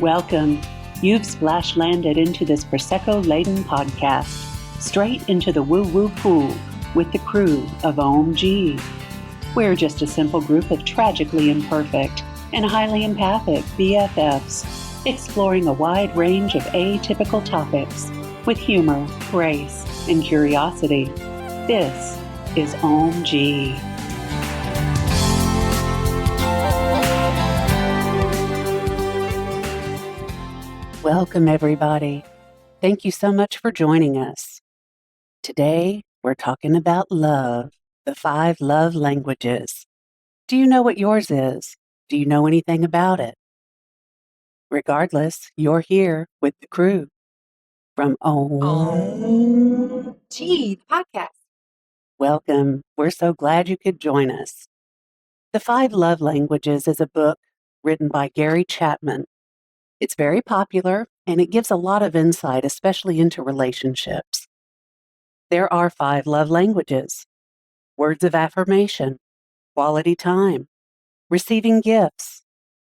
Welcome. You've splash landed into this Prosecco-laden podcast, straight into the woo-woo pool with the crew of Ohm-g. We're just a simple group of tragically imperfect and highly empathic BFFs, exploring a wide range of atypical topics with humor, grace, and curiosity. This is Ohm-g. Welcome, everybody. Thank you so much for joining us. Today, we're talking about love, the 5 love languages. Do you know what yours is? Do you know anything about it? Regardless, you're here with the crew from Ohm-g Podcast. Welcome. We're so glad you could join us. The 5 Love Languages is a book written by Gary Chapman. It's very popular, and it gives a lot of insight, especially into relationships. There are 5 love languages: words of affirmation, quality time, receiving gifts,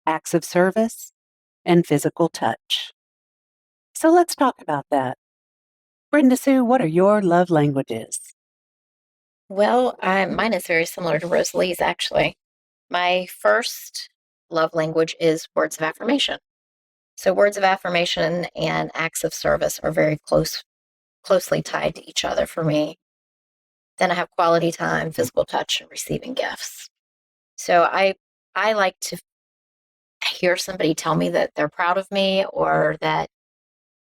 acts of service, and physical touch. So let's talk about that. Brenda Sue, what are your love languages? Well, mine is very similar to Rosalie's, actually. My first love language is words of affirmation. So words of affirmation and acts of service are very closely tied to each other for me. Then I have quality time, physical touch, and receiving gifts. So I like to hear somebody tell me that they're proud of me or that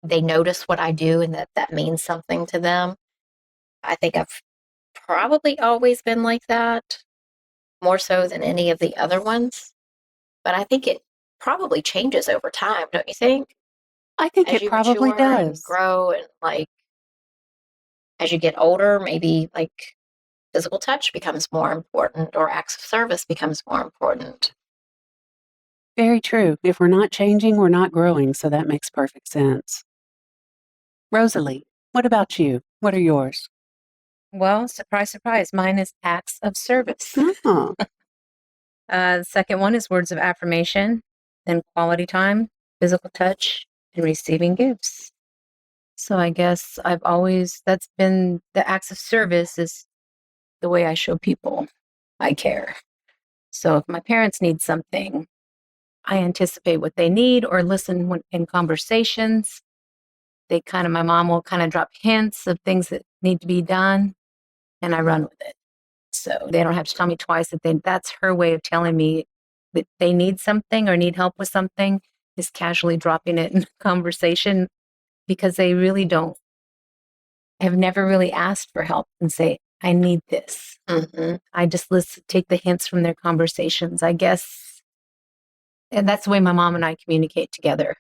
they notice what I do and that means something to them. I think I've probably always been like that, more so than any of the other ones. But I think it probably changes over time, don't you think? I think As it you probably mature and does. grow and as you get older, maybe physical touch becomes more important or acts of service becomes more important. Very true. If we're not changing, we're not growing, so that makes perfect sense. Rosalie, what about you? What are yours? Well, surprise, surprise. Mine is acts of service. Oh, The second one is words of affirmation, then quality time, physical touch, and receiving gifts. So I guess that's been the acts of service is the way I show people I care. So if my parents need something, I anticipate what they need or listen in conversations. My mom will kind of drop hints of things that need to be done, and I run with it. So they don't have to tell me twice that's her way of telling me that they need something or need help with something, is casually dropping it in conversation, because they really have never really asked for help and say, I need this. Mm-hmm. I just take the hints from their conversations, I guess. And that's the way my mom and I communicate together.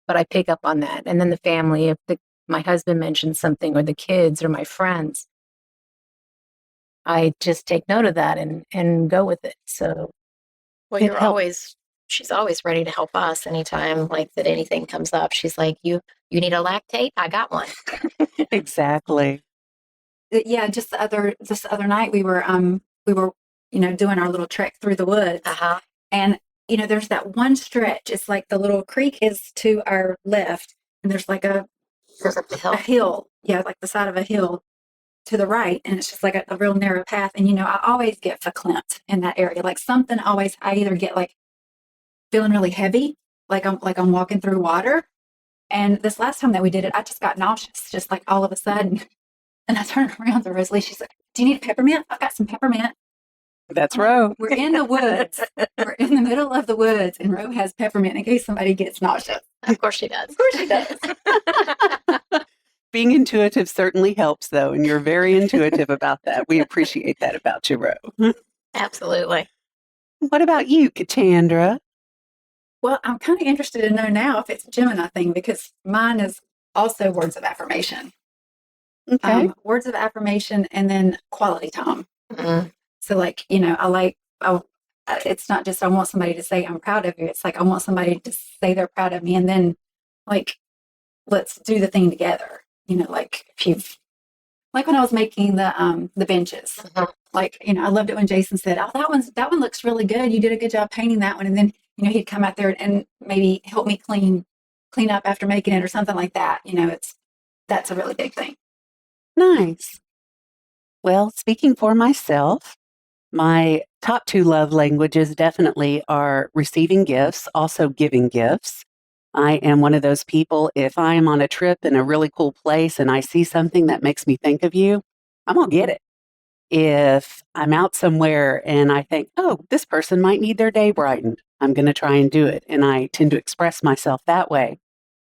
But I pick up on that. And then the family, if my husband mentions something, or the kids or my friends, I just take note of that and go with it. So, Well, she's always ready to help us anytime that anything comes up. She's like, you need a lactate? I got one. exactly. Yeah, just the other night we were doing our little trek through the woods. Uh-huh. And there's that one stretch. It's like the little creek is to our left, and there's like a hill. Yeah, like the side of a hill to the right, and it's just like a real narrow path. And I always get verklempt in that area. Like something always, I either get feeling really heavy, like I'm walking through water. And this last time that we did it, I just got nauseous, just like all of a sudden. And I turned around to Rosalie. She's like, "Do you need peppermint? I've got some peppermint." That's Ro. We're in the woods. We're in the middle of the woods, and Ro has peppermint in case somebody gets nauseous. Of course she does. Of course she does. Being intuitive certainly helps, though, and you're very intuitive about that. We appreciate that about you, Ro. Absolutely. What about you, Katandra? Well, I'm kind of interested to know now if it's a Gemini thing, because mine is also words of affirmation. Okay. Words of affirmation and then quality time. Mm-hmm. So it's not just I want somebody to say I'm proud of you. It's like I want somebody to say they're proud of me, and then let's do the thing together. If you've when I was making the benches, Mm-hmm. I loved it when Jason said, "Oh, that one looks really good. You did a good job painting that one." And then he'd come out there and maybe help me clean up after making it or something like that. That's a really big thing. Nice. Well, speaking for myself, my top two love languages definitely are receiving gifts, also giving gifts. I am one of those people, if I am on a trip in a really cool place and I see something that makes me think of you, I'm going to get it. If I'm out somewhere and I think, oh, this person might need their day brightened, I'm going to try and do it. And I tend to express myself that way.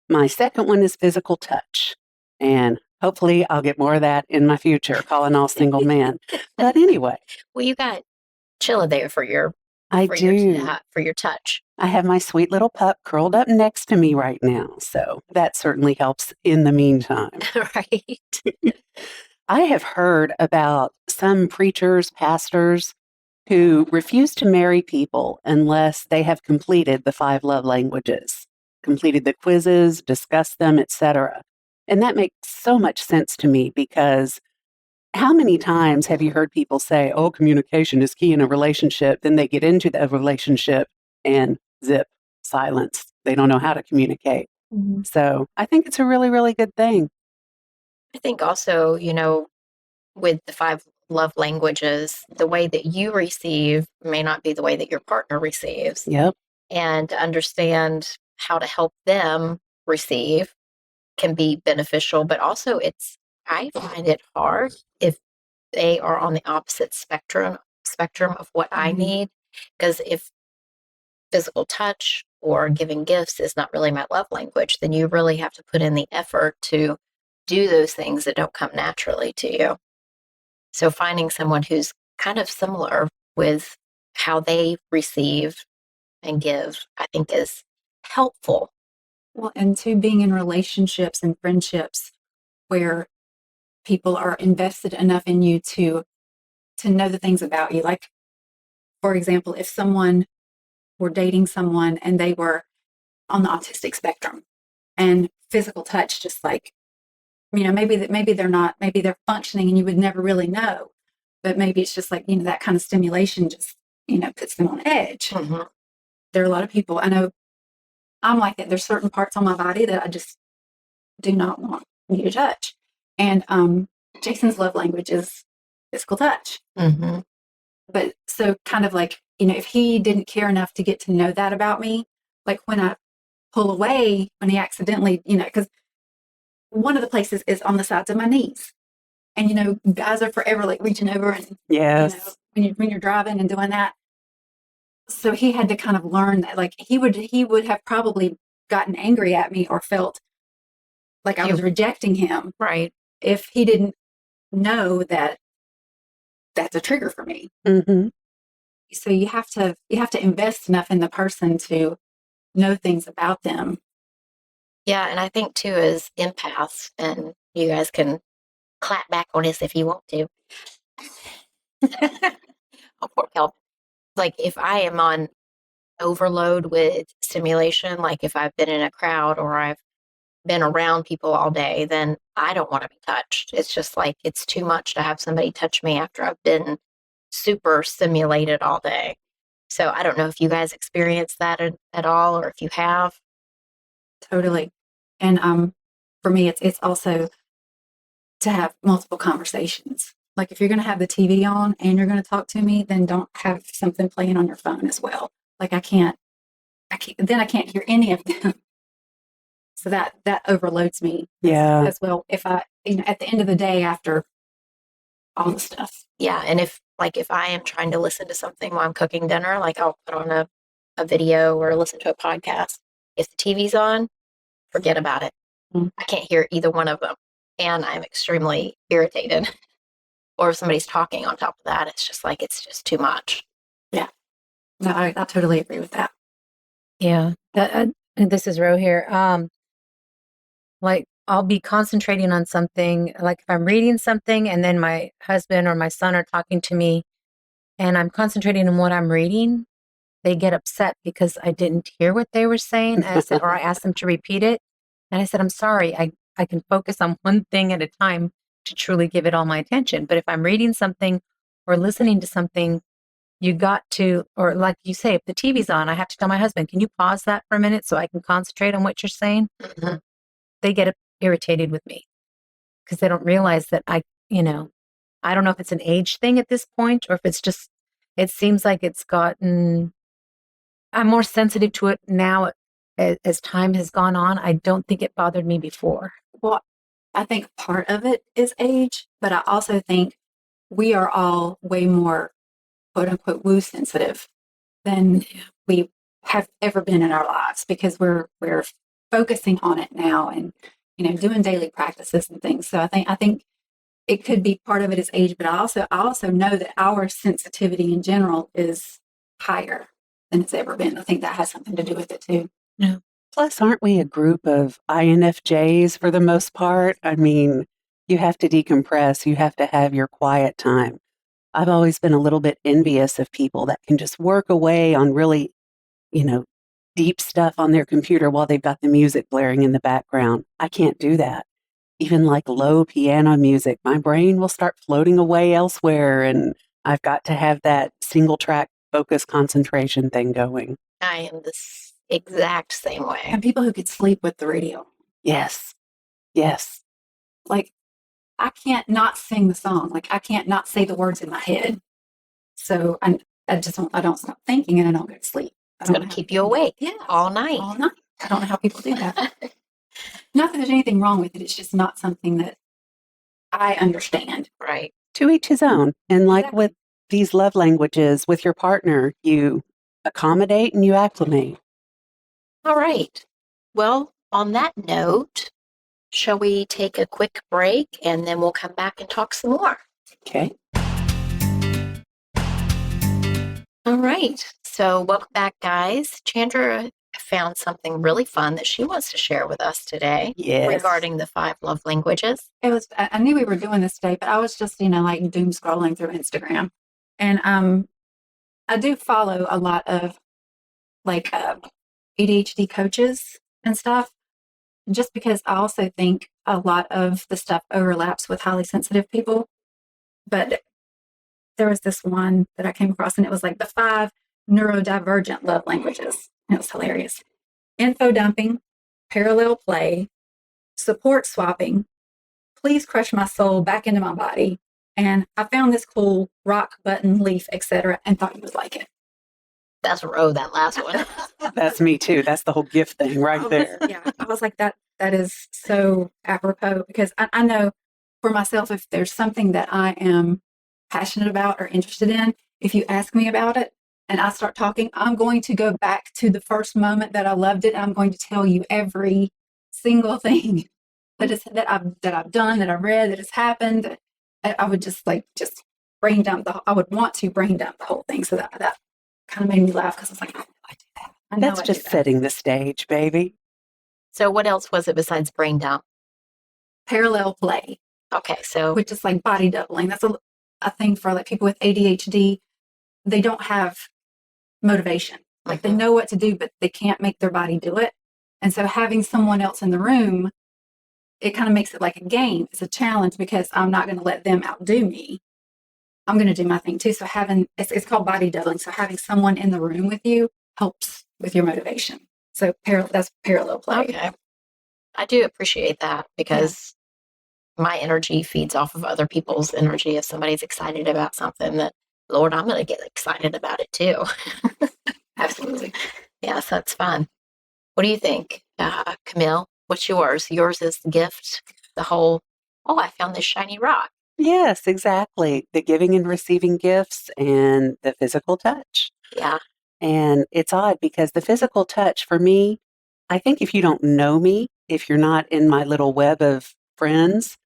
My second one is physical touch. And hopefully I'll get more of that in my future, calling all single men. But anyway. Well, you got Chilla there for your touch. I have my sweet little pup curled up next to me right now. So that certainly helps in the meantime. Right. I have heard about some preachers, pastors who refuse to marry people unless they have completed the 5 love languages, completed the quizzes, discussed them, etc. And that makes so much sense to me because how many times have you heard people say, oh, communication is key in a relationship? Then they get into the relationship and zip, silence. They don't know how to communicate. Mm-hmm. So I think it's a really, really good thing. I think also, with the 5 love languages, the way that you receive may not be the way that your partner receives. Yep. And to understand how to help them receive can be beneficial, but also I find it hard if they are on the opposite spectrum of what I need. Because if physical touch or giving gifts is not really my love language, then you really have to put in the effort to do those things that don't come naturally to you. So finding someone who's kind of similar with how they receive and give, I think is helpful. Well, and to being in relationships and friendships where people are invested enough in you to know the things about you. Like, for example, if someone were dating someone and they were on the autistic spectrum and physical touch, just like, maybe they're functioning and you would never really know, but maybe it's just like, that kind of stimulation just, puts them on edge. Mm-hmm. There are a lot of people, I know I'm like that. There's certain parts on my body that I just do not want you to touch. And Jason's love language is physical touch. Mm-hmm. But so kind of like, if he didn't care enough to get to know that about me, like when I pull away, when he accidentally, because one of the places is on the sides of my knees. And, guys are forever like reaching over and, yes, when you're driving and doing that. So he had to kind of learn that, like he would have probably gotten angry at me or felt like I was rejecting him. Right. If he didn't know that that's a trigger for me. Mm-hmm. So you have to invest enough in the person to know things about them. Yeah. And I think too, as empaths, and you guys can clap back on us if you want to. Oh, poor Kelvin. Like if I am on overload with stimulation, like if I've been in a crowd or I've been around people all day, then I don't want to be touched. It's just like, it's too much to have somebody touch me after I've been super stimulated all day. So I don't know if you guys experience that at all, or if you have. Totally. And for me, it's also to have multiple conversations. Like if you're going to have the TV on and you're going to talk to me, then don't have something playing on your phone as well. Like I can't hear any of them. So that overloads me as well. If I, at the end of the day, after all the stuff. Yeah. And if I am trying to listen to something while I'm cooking dinner, like I'll put on a video or listen to a podcast. If the TV's on, forget about it. Mm-hmm. I can't hear either one of them. And I'm extremely irritated. Or if somebody's talking on top of that, it's just too much. Yeah. No, I totally agree with that. Yeah. This is Ro here. Like I'll be concentrating on something, like if I'm reading something and then my husband or my son are talking to me and I'm concentrating on what I'm reading, they get upset because I didn't hear what they were saying. And I asked them to repeat it. And I said, I'm sorry, I can focus on one thing at a time to truly give it all my attention. But if I'm reading something or listening to something you got to, or like you say, if the TV's on, I have to tell my husband, can you pause that for a minute so I can concentrate on what you're saying? Mm-hmm. They get irritated with me because they don't realize that I don't know if it's an age thing at this point or if it's just, it seems like I'm more sensitive to it now as time has gone on. I don't think it bothered me before. Well, I think part of it is age, but I also think we are all way more quote unquote woo sensitive than we have ever been in our lives because we're focusing on it now and doing daily practices and things. So I think it could be part of it is age, but I also know that our sensitivity in general is higher than it's ever been. I think that has something to do with it too. Yeah. Plus, aren't we a group of INFJs for the most part? I mean, you have to decompress. You have to have your quiet time. I've always been a little bit envious of people that can just work away on really, deep stuff on their computer while they've got the music blaring in the background. I can't do that. Even like low piano music, my brain will start floating away elsewhere, and I've got to have that single track focus concentration thing going. I am this exact same way. And people who could sleep with the radio. Yes. Yes. Like, I can't not sing the song. Like, I can't not say the words in my head. So I don't stop thinking and I don't go to sleep. It's going to keep you awake all night. All night. I don't know how people do that. Not that there's anything wrong with it. It's just not something that I understand. Right. To each his own. And like Exactly. with these love languages with your partner, you accommodate and you acclimate. All right. Well, on that note, shall we take a quick break and then we'll come back and talk some more? Okay. All right. So welcome back, guys. Chandra found something really fun that she wants to share with us today regarding the 5 love languages. I knew we were doing this today, but I was just, like doom scrolling through Instagram. And I do follow a lot of like ADHD coaches and stuff, just because I also think a lot of the stuff overlaps with highly sensitive people. But there was this one that I came across, and it was like the 5 neurodivergent love languages. And it was hilarious. Info dumping, parallel play, support swapping, please crush my soul back into my body. And I found this cool rock, button, leaf, etc., and thought you would like it. That's that last one. That's me too. That's the whole gift thing right there. Yeah, I was like, that is so apropos, because I know for myself, if there's something that I am passionate about or interested in, if you ask me about it and I start talking, I'm going to go back to the first moment that I loved it. I'm going to tell you every single thing that I've done, that I've read, that has happened. I would just brain dump I would want to brain dump the whole thing. So that kind of made me laugh, because I was like, I do that. That's just setting the stage, baby. So what else was it besides brain dump? Parallel play. Okay, so which is like body doubling. That's a thing for like people with ADHD. They don't have motivation. Like they know what to do, but they can't make their body do it. And so having someone else in the room, it kind of makes it like a game. It's a challenge, because I'm not going to let them outdo me. I'm going to do my thing too. So it's called body doubling. So having someone in the room with you helps with your motivation. So that's parallel play. Okay. I do appreciate that, because my energy feeds off of other people's energy. If somebody's excited about something, that, Lord, I'm going to get excited about it too. Absolutely. Yes, that's fun. What do you think, Camille? What's yours? Yours is the gift, the whole, I found this shiny rock. Yes, exactly. The giving and receiving gifts and the physical touch. Yeah. And it's odd, because the physical touch for me, I think if you don't know me, if you're not in my little web of friends,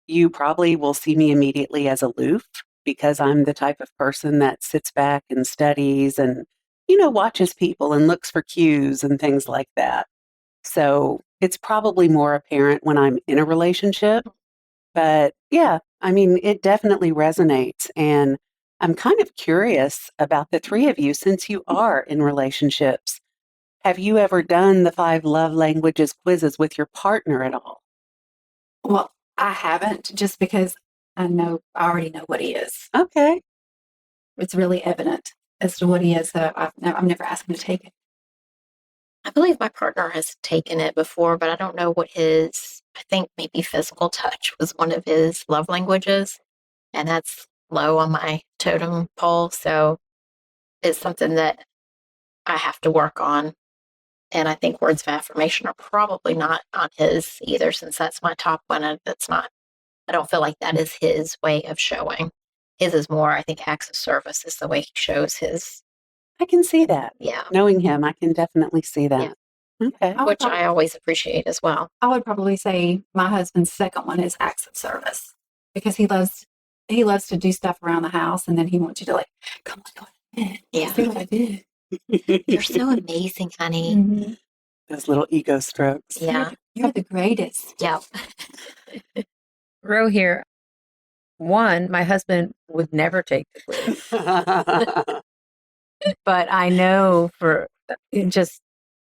you probably will see me immediately as aloof, because I'm the type of person that sits back and studies and, watches people and looks for cues and things like that. So it's probably more apparent when I'm in a relationship. But yeah, I mean, it definitely resonates. And I'm kind of curious about the 3 of you, since you are in relationships. Have you ever done the 5 love languages quizzes with your partner at all? Well, I haven't, just because I already know what he is. Okay. It's really evident. as to what he is. So I've never asked him to take it. I believe my partner has taken it before, but I don't know what I think maybe physical touch was one of his love languages, and that's low on my totem pole. So it's something that I have to work on. And I think words of affirmation are probably not on his either, since that's my top one. And I don't feel like that is his way of showing. His is more, I think, acts of service is the way he shows his. I can see that. Yeah. Knowing him, I can definitely see that. Yeah. Okay. Which I always appreciate as well. I would probably say my husband's second one is acts of service, because he loves to do stuff around the house, and then he wants you to, like, come on, go ahead. Yeah. See what I did. You're so amazing, honey. Mm-hmm. Those little ego strokes. Yeah. You're the greatest. Yeah. Row here. One, my husband would never take the quiz, but I know for it just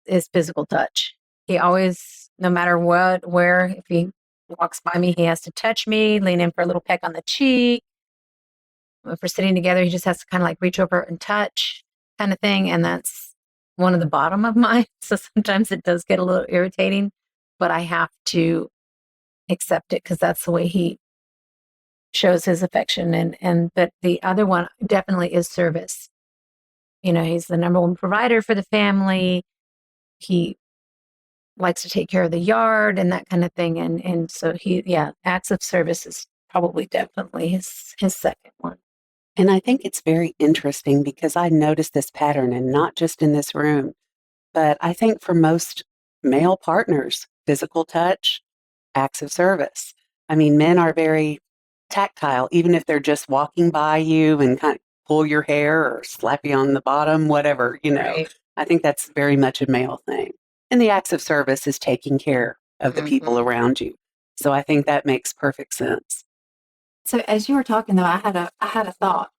his physical touch. He always, no matter what, where, if he walks by me, he has to touch me, lean in for a little peck on the cheek. If we're sitting together, he just has to kind of like reach over and touch, kind of thing. And that's one of the bottom of mine. So sometimes it does get a little irritating, but I have to accept it because that's the way he shows his affection. But the other one definitely is service. You know, he's the number one provider for the family. He likes to take care of the yard and that kind of thing. And so acts of service is probably definitely his second one. And I think it's very interesting because I noticed this pattern, and not just in this room, but I think for most male partners, physical touch, acts of service. I mean, men are very tactile, even if they're just walking by you and kind of pull your hair or slap you on the bottom, whatever, you know. Right. I think that's very much a male thing. And the acts of service is taking care of the people around you. So I think that makes perfect sense. So as you were talking, though, I had a thought.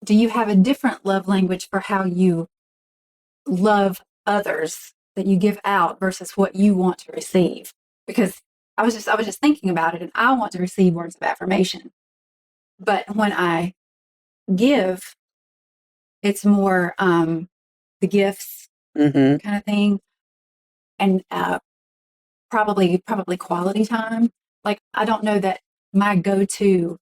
Do you have a different love language for how you love others that you give out versus what you want to receive? Because I was just thinking about it, and I want to receive words of affirmation. But when I give, it's more the gifts kind of thing, and probably quality time. Like, I don't know that my go-to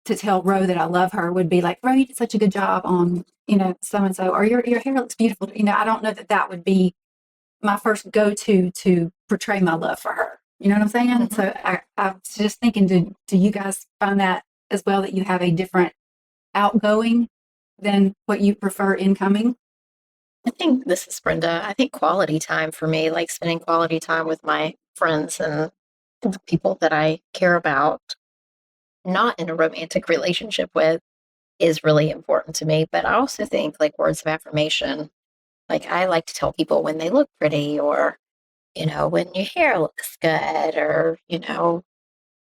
to tell Ro that I love her would be like, Ro, you did such a good job on, so and so, or your hair looks beautiful. I don't know that would be my first go-to to portray my love for her. You know what I'm saying? Mm-hmm. So I was just thinking, do you guys find that as well, that you have a different outgoing than what you prefer incoming? I think this is Brenda. I think quality time for me, like spending quality time with my friends and the people that I care about, not in a romantic relationship with, is really important to me. But I also think like words of affirmation, like I like to tell people when they look pretty, or, when your hair looks good, or,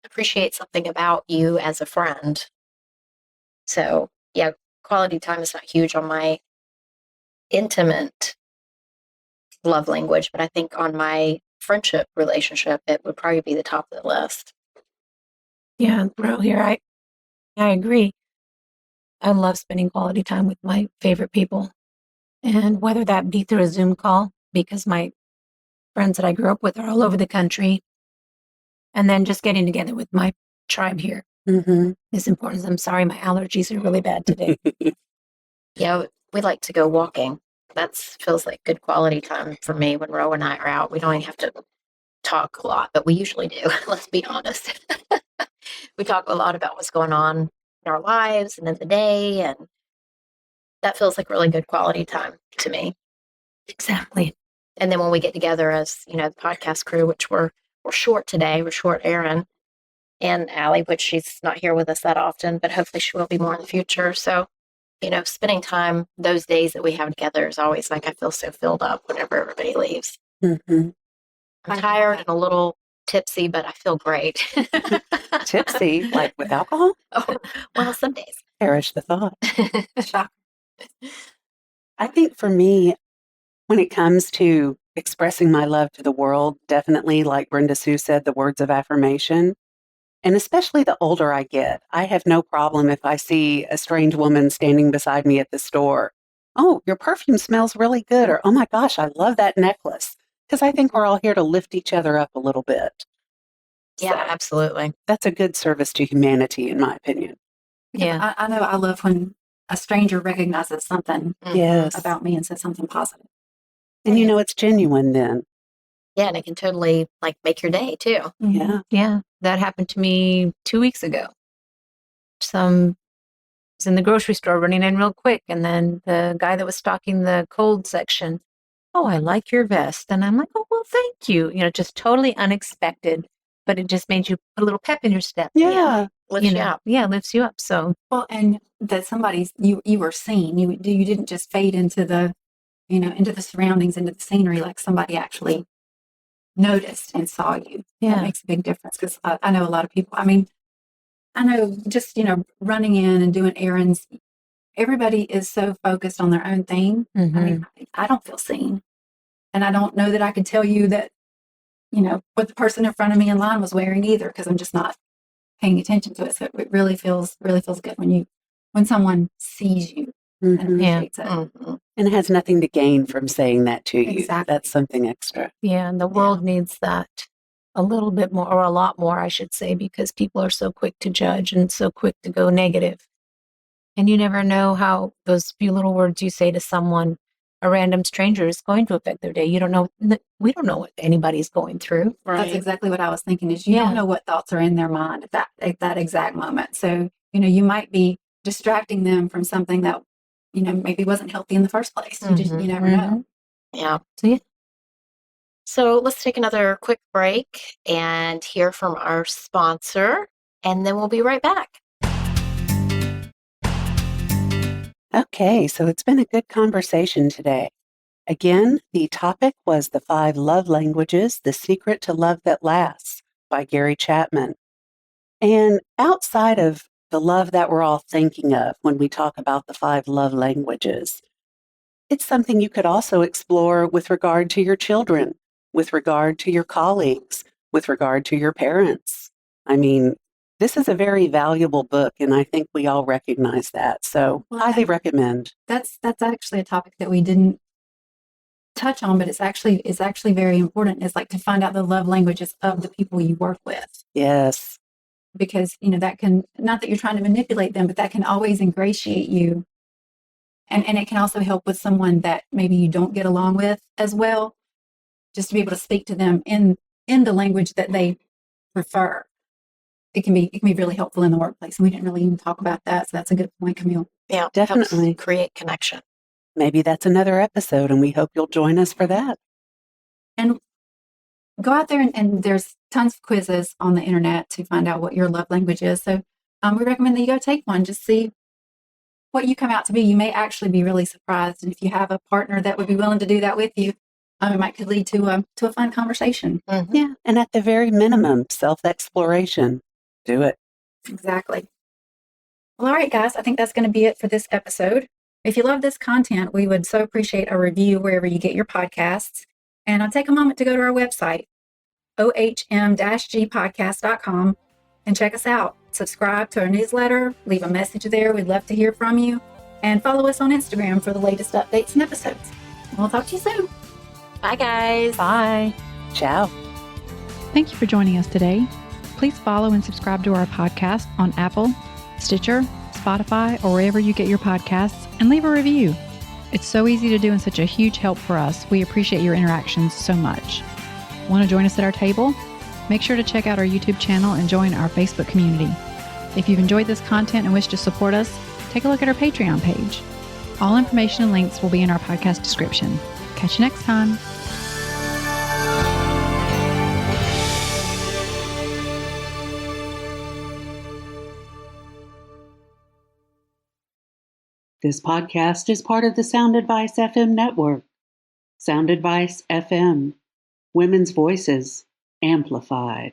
appreciate something about you as a friend. So yeah, quality time is not huge on my intimate love language, but I think on my friendship relationship, it would probably be the top of the list. Yeah, Ro here. I agree. I love spending quality time with my favorite people. And whether that be through a Zoom call, because my friends that I grew up with are all over the country, and then just getting together with my tribe here is important. I'm sorry, my allergies are really bad today. Yeah, we like to go walking. That feels like good quality time for me when Ro and I are out. We don't even have to talk a lot, but we usually do. Let's be honest. We talk a lot about what's going on in our lives and in the day, and that feels like really good quality time to me. Exactly. And then when we get together as, the podcast crew, which we're short today, we're short Erin and Allie, which she's not here with us that often, but hopefully she will be more in the future. So, spending time those days that we have together is always like, I feel so filled up whenever everybody leaves. I'm tired and a little tipsy, but I feel great. Tipsy, like with alcohol? Oh, well, some days. Perish the thought. Shock. I think for me, when it comes to expressing my love to the world, definitely, like Brenda Sue said, the words of affirmation. And especially the older I get, I have no problem if I see a strange woman standing beside me at the store. Oh, your perfume smells really good. Or, oh my gosh, I love that necklace. Because I think we're all here to lift each other up a little bit. Yeah, So absolutely. that's a good service to humanity, in my opinion. Yeah. I know I love when a stranger recognizes something Yes. about me and says something positive. And you know it's genuine then. Yeah, and it can totally like make your day too. Yeah. Yeah. That happened to me 2 weeks ago. Was in the grocery store running in real quick. And then the guy that was stocking the cold section, oh, I like your vest. And I'm like, oh, well, thank you. Just totally unexpected, but it just made you put a little pep in your step. Yeah. Lifts you up. Yeah, lifts you up. So, Well, and that you were seen. You didn't just fade into the, into the surroundings, into the scenery, like somebody actually noticed and saw you. Yeah. That makes a big difference because I know a lot of people. I mean, I know just, running in and doing errands, everybody is so focused on their own thing. I mean, I don't feel seen. And I don't know that I could tell you that, what the person in front of me in line was wearing either, because I'm just not paying attention to it. So it really feels good when someone sees you and appreciates it. Mhm. And it has nothing to gain from saying that to you. Exactly. That's something extra. yeah, and the world needs that a little bit more, or a lot more, I should say, because people are so quick to judge and so quick to go negative. And you never know how those few little words you say to someone, a random stranger, is going to affect their day. You don't know. We don't know what anybody's going through. That's exactly what I was thinking. Is you Yeah. don't know what thoughts are in their mind at that exact moment. So you might be distracting them from something that maybe wasn't healthy in the first place. You never know. Yeah. So, yeah. So let's take another quick break and hear from our sponsor, and then we'll be right back. Okay, so it's been a good conversation today. Again, the topic was The 5 Love Languages, The Secret to Love That Lasts by Gary Chapman. And outside of the love that we're all thinking of when we talk about the 5 love languages, it's something you could also explore with regard to your children, with regard to your colleagues, with regard to your parents. I mean, this is a very valuable book, and I think we all recognize that. So, highly recommend. That's actually a topic that we didn't touch on, but it's actually very important. Is like to find out the love languages of the people you work with. Yes. Because that can, not that you're trying to manipulate them, but that can always ingratiate you. And it can also help with someone that maybe you don't get along with as well, just to be able to speak to them in the language that they prefer. It can be really helpful in the workplace. And we didn't really even talk about that. So that's a good point, Camille. Yeah, Definitely. helps create connection. Maybe that's another episode, and we hope you'll join us for that. And go out there and there's tons of quizzes on the internet to find out what your love language is. So we recommend that you go take one, just see what you come out to be. You may actually be really surprised. And if you have a partner that would be willing to do that with you, it might could lead to a fun conversation. Mhm. Yeah, and at the very minimum, self-exploration. Do it. Exactly. Well, all right, guys, I think that's going to be it for this episode. If you love this content, we would so appreciate a review wherever you get your podcasts. And I'll take a moment to go to our website, ohm-gpodcast.com, and check us out. Subscribe to our newsletter, leave a message there. We'd love to hear from you. And follow us on Instagram for the latest updates and episodes. We'll talk to you soon. Bye, guys. Bye. Ciao. Thank you for joining us today. Please follow and subscribe to our podcast on Apple, Stitcher, Spotify, or wherever you get your podcasts, and leave a review. It's so easy to do and such a huge help for us. We appreciate your interactions so much. Want to join us at our table? Make sure to check out our YouTube channel and join our Facebook community. If you've enjoyed this content and wish to support us, take a look at our Patreon page. All information and links will be in our podcast description. Catch you next time. This podcast is part of the Sound Advice FM network. Sound Advice FM. Women's voices amplified.